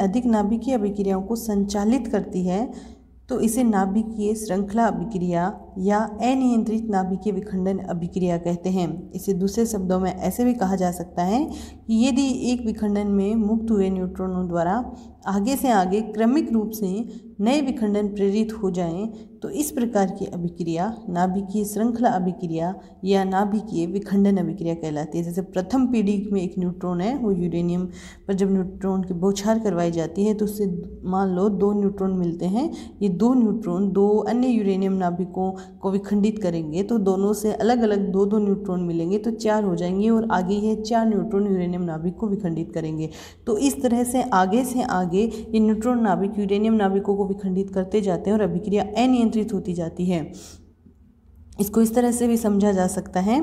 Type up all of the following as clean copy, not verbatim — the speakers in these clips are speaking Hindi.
अधिक नाभिकीय अभिक्रियाओं को संचालित करती है तो इसे नाभिकीय श्रृंखला अभिक्रिया या अनियंत्रित नाभिकीय विखंडन अभिक्रिया कहते हैं। इसे दूसरे शब्दों में ऐसे भी कहा जा सकता है कि यदि एक विखंडन में मुक्त हुए न्यूट्रॉनों द्वारा आगे से आगे क्रमिक रूप से नए विखंडन प्रेरित हो जाएं तो इस प्रकार की अभिक्रिया नाभिकीय श्रृंखला अभिक्रिया या नाभिकीय विखंडन अभिक्रिया कहलाती है। जैसे प्रथम पीढ़ी में एक न्यूट्रॉन है, वो यूरेनियम पर जब न्यूट्रॉन की बौछार करवाई जाती है तो उससे मान लो 2 न्यूट्रॉन मिलते हैं। ये 2 न्यूट्रॉन 2 अन्य यूरेनियम नाभिकों को विखंडित करेंगे तो दोनों से अलग अलग 2-2 न्यूट्रॉन मिलेंगे तो 4 हो जाएंगे और आगे ये 4 न्यूट्रॉन यूरेनियम नाभिक को विखंडित करेंगे। तो इस तरह से आगे ये न्यूट्रॉन नाभिक यूरेनियम नाभिकों को विखंडित करते जाते हैं और अभिक्रिया अनियंत्रित होती जाती है। इसको इस तरह से भी समझा जा सकता है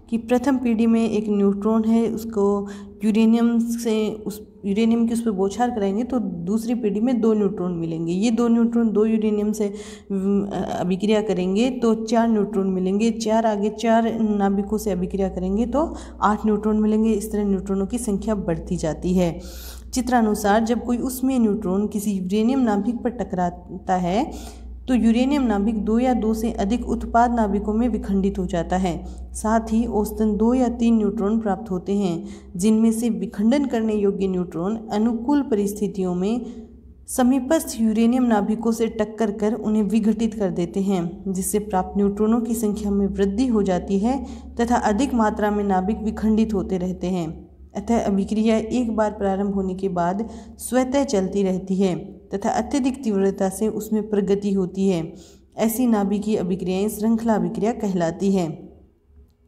कि प्रथम पीढ़ी में एक न्यूट्रॉन है, उसको यूरेनियम की उस पर बौछार कराएंगे तो दूसरी पीढ़ी में 2 न्यूट्रॉन मिलेंगे। ये 2 न्यूट्रॉन 2 यूरेनियम से अभिक्रिया करेंगे तो 4 न्यूट्रॉन मिलेंगे। 4 आगे 4 नाभिकों से अभिक्रिया करेंगे तो 8 न्यूट्रॉन मिलेंगे। इस तरह न्यूट्रॉनों की संख्या बढ़ती जाती है। चित्रानुसार जब कोई उसमें न्यूट्रॉन किसी यूरेनियम नाभिक पर टकराता है तो यूरेनियम नाभिक 2 या 2 से अधिक उत्पाद नाभिकों में विखंडित हो जाता है। साथ ही औसतन 2 या 3 न्यूट्रॉन प्राप्त होते हैं, जिनमें से विखंडन करने योग्य न्यूट्रॉन अनुकूल परिस्थितियों में समीपस्थ यूरेनियम नाभिकों से टक्कर कर उन्हें विघटित कर देते हैं, जिससे प्राप्त न्यूट्रॉनों की संख्या में वृद्धि हो जाती है तथा अधिक मात्रा में नाभिक विखंडित होते रहते हैं। अतः अभिक्रिया एक बार प्रारंभ होने के बाद स्वतः चलती रहती है तथा अत्यधिक तीव्रता से उसमें प्रगति होती है। ऐसी नाभिकीय अभिक्रियाएं श्रृंखला अभिक्रिया कहलाती है।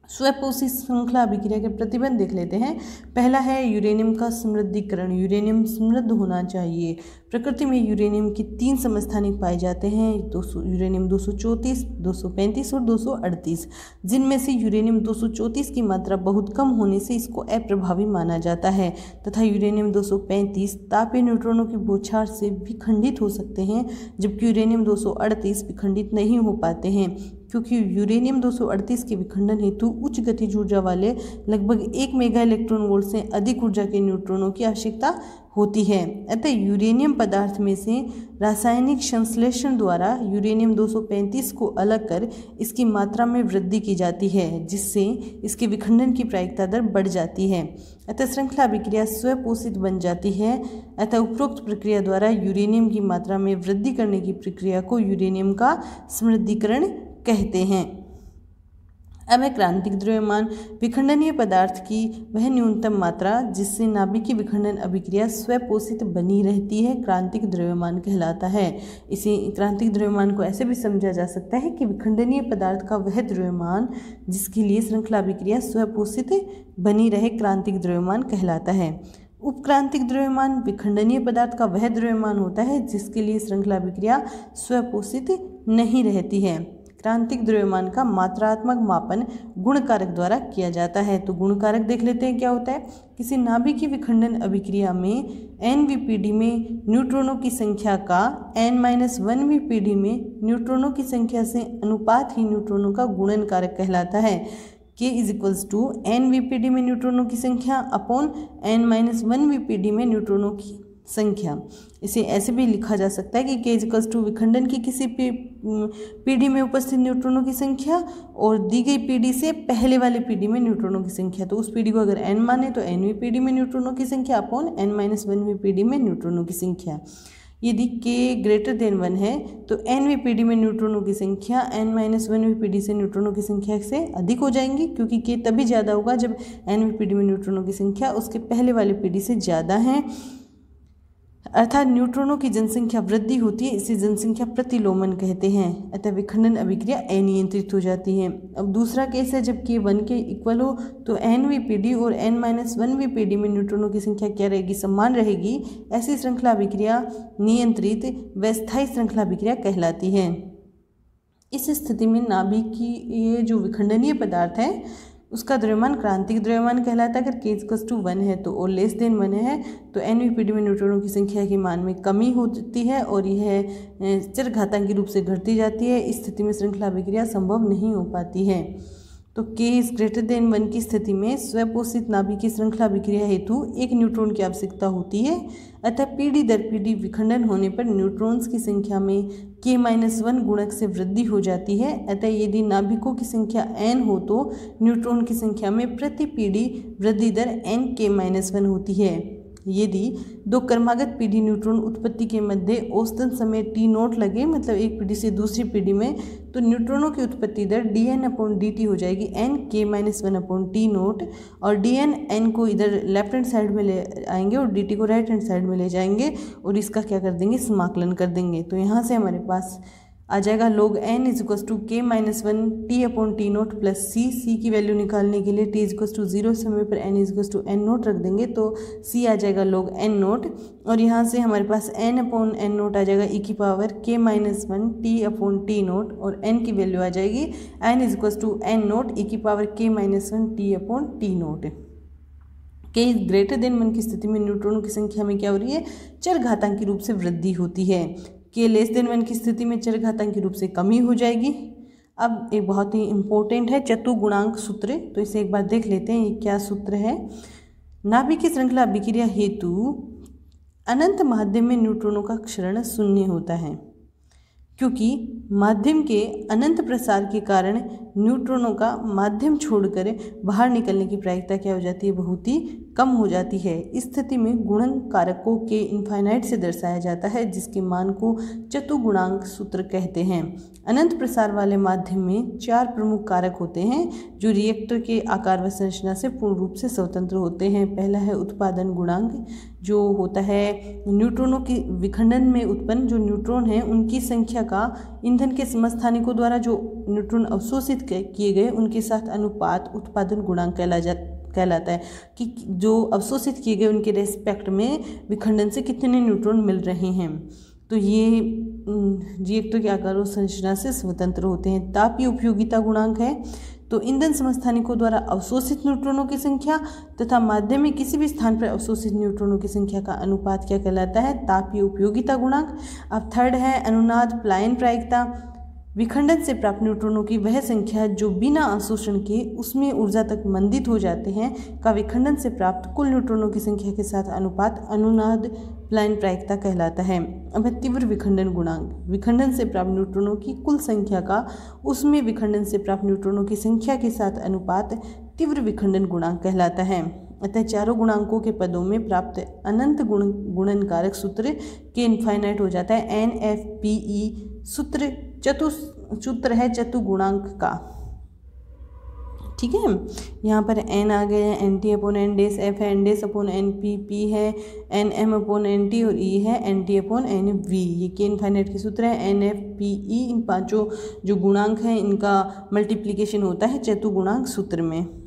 स्वपोषित श्रृंखला अभिक्रिया के प्रतिबंध देख लेते हैं। पहला है यूरेनियम का समृद्धिकरण। यूरेनियम समृद्ध होना चाहिए। प्रकृति में यूरेनियम के 3 समस्थानिक पाए जाते हैं, यूरेनियम 234, 235 और 238, जिनमें से यूरेनियम 234 की मात्रा बहुत कम होने से इसको अप्रभावी माना जाता है तथा यूरेनियम 235 तापीय न्यूट्रॉनों की बौछार से विखंडित हो सकते हैं, जबकि यूरेनियम 238 विखंडित नहीं हो पाते हैं, क्योंकि यूरेनियम 238 के विखंडन हेतु उच्च गतिज ऊर्जा वाले लगभग 1 मेगा इलेक्ट्रॉन वोल्ट से अधिक ऊर्जा के न्यूट्रॉनों की आवश्यकता होती है। अतः यूरेनियम पदार्थ में से रासायनिक संश्लेषण द्वारा यूरेनियम 235 को अलग कर इसकी मात्रा में वृद्धि की जाती है, जिससे इसके विखंडन की प्रायिकता दर बढ़ जाती है। अतः श्रृंखला अभिक्रिया स्वपोषित बन जाती है। अतः उपरोक्त प्रक्रिया द्वारा यूरेनियम की मात्रा में वृद्धि करने की प्रक्रिया को यूरेनियम का समृद्धिकरण कहते हैं। अब है क्रांतिक द्रव्यमान। विखंडनीय पदार्थ की वह न्यूनतम मात्रा जिससे नाभिकीय विखंडन अभिक्रिया स्वपोषित बनी रहती है क्रांतिक द्रव्यमान कहलाता है। इसी क्रांतिक द्रव्यमान को ऐसे भी समझा जा सकता है कि विखंडनीय पदार्थ का वह द्रव्यमान जिसके लिए श्रृंखला अभिक्रिया स्वपोषित बनी रहे क्रांतिक द्रव्यमान कहलाता है। उपक्रांतिक द्रव्यमान विखंडनीय पदार्थ का वह द्रव्यमान होता है जिसके लिए श्रृंखला अभिक्रिया स्वपोषित नहीं रहती है। क्रांतिक द्रव्यमान का मात्रात्मक मापन गुणकारक द्वारा किया जाता है। तो गुणकारक देख लेते हैं क्या होता है। किसी नाभिकीय विखंडन अभिक्रिया में NVPD में न्यूट्रॉनों की संख्या का n-1वीं पीढ़ी में न्यूट्रॉनों की संख्या से अनुपात ही न्यूट्रॉनों का गुणन कारक कहलाता है। K = NVPD में न्यूट्रॉनों की संख्या अपॉन n-1वीं पीढ़ी में न्यूट्रॉनों की संख्या। इसे ऐसे भी लिखा जा सकता है कि K = विखंडन की किसी पीढ़ी में उपस्थित न्यूट्रॉनों की संख्या और दी गई पीढ़ी से पहले वाले पीढ़ी में न्यूट्रॉनों की संख्या। तो उस पीढ़ी को अगर n माने तो nवीं पीढ़ी में न्यूट्रॉनों की संख्या अपॉन n-1वीं पीढ़ी में न्यूट्रॉनों की संख्या। यदि K > 1 है तो nवीं पीढ़ी में न्यूट्रॉनों की संख्या n-1वीं पीढ़ी से न्यूट्रॉनों की संख्या से अधिक हो जाएंगी, क्योंकि K तभी ज़्यादा होगा जब nवीं पीढ़ी में न्यूट्रॉनों की संख्या उसके पहले वाली पीढ़ी से ज़्यादा है, अर्थात न्यूट्रॉनों की जनसंख्या वृद्धि होती है। इसे जनसंख्या प्रतिलोमन कहते हैं। अतः विखंडन अभिक्रिया अनियंत्रित हो जाती है। अब दूसरा केस है जब K 1 के इक्वल हो तो nवीं पीढ़ी और n-1वीं पीढ़ी में न्यूट्रॉनों की संख्या क्या रहेगी, समान रहेगी। ऐसी श्रृंखला अभिक्रिया नियंत्रित व स्थायी श्रृंखला अभिक्रिया कहलाती है। इस स्थिति में नाभिक की ये जो विखंडनीय पदार्थ है उसका द्रव्यमान क्रांतिक द्रव्यमान कहलाता है। अगर K = 1 है तो और <1 है तो nवीं पीढ़ी में न्यूट्रॉनों की संख्या के मान में कमी होती है और यह चरघातांकी रूप से घटती जाती है। इस स्थिति में श्रृंखला अभिक्रिया संभव नहीं हो पाती है। तो k इज ग्रेटर देन 1 की स्थिति में स्वपोषित नाभिकीय श्रृंखला अभिक्रिया हेतु एक न्यूट्रॉन की आवश्यकता होती है। अतः पीडी दर पीडी विखंडन होने पर न्यूट्रॉन्स की संख्या में k-1 गुणक से वृद्धि हो जाती है। अतः यदि नाभिकों की संख्या n हो तो न्यूट्रॉन की संख्या में प्रति पीडी वृद्धि दर n-k-1 होती है। यदि दो क्रमागत पीढ़ी न्यूट्रॉन उत्पत्ति के मध्य औसतन समय t0 लगे, मतलब एक पीढ़ी से दूसरी पीढ़ी में, तो न्यूट्रॉनों की उत्पत्ति दर dn/dt हो जाएगी n-k-1/t0, और dn n को इधर लेफ्ट हैंड साइड में ले आएंगे और dt को राइट हैंड साइड में ले जाएंगे और इसका क्या कर देंगे, समाकलन कर देंगे। तो यहाँ से हमारे पास आ जाएगा log n = k-1 t/t0 plus c की वैल्यू निकालने के लिए t = 0 समय पर n = n0 रख देंगे तो c आ जाएगा log n0, और यहाँ से हमारे पास n/n0 आ जाएगा e⁻k-1 t/t0, और n की वैल्यू आ जाएगी n = n0 e⁻k-1 t/t0। k is greater than 1 की स्थिति में न्यूट्रॉनों की संख्या में क्या हो रही है, चरघातांकी रूप से वृद्धि होती है। k लेस देन 1 की स्थिति में चरघातांकी रूप से कमी हो जाएगी। अब एक बहुत ही इंपॉर्टेंट है चतुर्गुणांक सूत्र, तो इसे एक बार देख लेते हैं। ये क्या सूत्र है। नाभिकीय श्रृंखला अभिक्रिया हेतु अनंत माध्यम में न्यूट्रॉनों का क्षरण शून्य होता है, क्योंकि माध्यम के अनंत प्रसार के कारण न्यूट्रॉनों का माध्यम छोड़कर बाहर निकलने की प्रायिकता क्या हो जाती है, बहुत ही कम हो जाती है। इस स्थिति में गुणन कारक को k इनफाइनाइट से दर्शाया जाता है, जिसके मान को चतुर्गुणांक सूत्र कहते हैं। अनंत प्रसार वाले माध्यम में 4 प्रमुख कारक होते हैं जो रिएक्टर के आकार व संरचना से पूर्ण रूप से स्वतंत्र होते हैं। पहला है उत्पादन गुणांक, जो होता है न्यूट्रॉनों की विखंडन में उत्पन्न जो न्यूट्रॉन हैं उनकी संख्या का ईंधन के समस्थानिकों द्वारा जो न्यूट्रॉन अवशोषित किए गए उनके साथ अनुपात उत्पादन गुणांक कहलाता है, कि जो अवशोषित किए गए उनके रेस्पेक्ट में विखंडन से कितने न्यूट्रॉन मिल रहे हैं। तो ये रिएक्टर के आकार और संरचना से स्वतंत्र होते हैं। तापीय उपयोगिता गुणांक है, तो ईंधन समस्थानिकों द्वारा अवशोषित न्यूट्रॉनों की संख्या तथा माध्यम में किसी भी स्थान पर अवशोषित न्यूट्रॉनों की संख्या का अनुपात क्या कहलाता है, तापीय उपयोगिता गुणांक। अब थर्ड है अनुनाद पलायन प्रायिकता। विखंडन से प्राप्त न्यूट्रॉनों की वह संख्या जो बिना अवशोषण के उसमें ऊर्जा तक मंदित हो जाते हैं का विखंडन से प्राप्त कुल न्यूट्रॉनों की संख्या के साथ अनुपात अनुनाद पलायन प्रायिकता कहलाता है। अब तीव्र विखंडन गुणांक, विखंडन से प्राप्त न्यूट्रॉनों की कुल संख्या का उसमें विखंडन से प्राप्त न्यूट्रॉनों की संख्या के साथ अनुपात तीव्र विखंडन गुणांक कहलाता है। अतः चारों गुणांकों के पदों में प्राप्त अनंत गुणन कारक सूत्र के इनफाइनाइट हो जाता है। NFPE सूत्र है चतुर्गुणांक का। ठीक है, यहाँ पर n आ गए हैं, NT/n डैश, f है n-NP, p है nm/nt और e है NT/nv। ये के इनफाइनाइट के सूत्र है। NFPE इन पांचों जो गुणांक हैं इनका मल्टीप्लिकेशन होता है चतुर्गुणांक सूत्र में।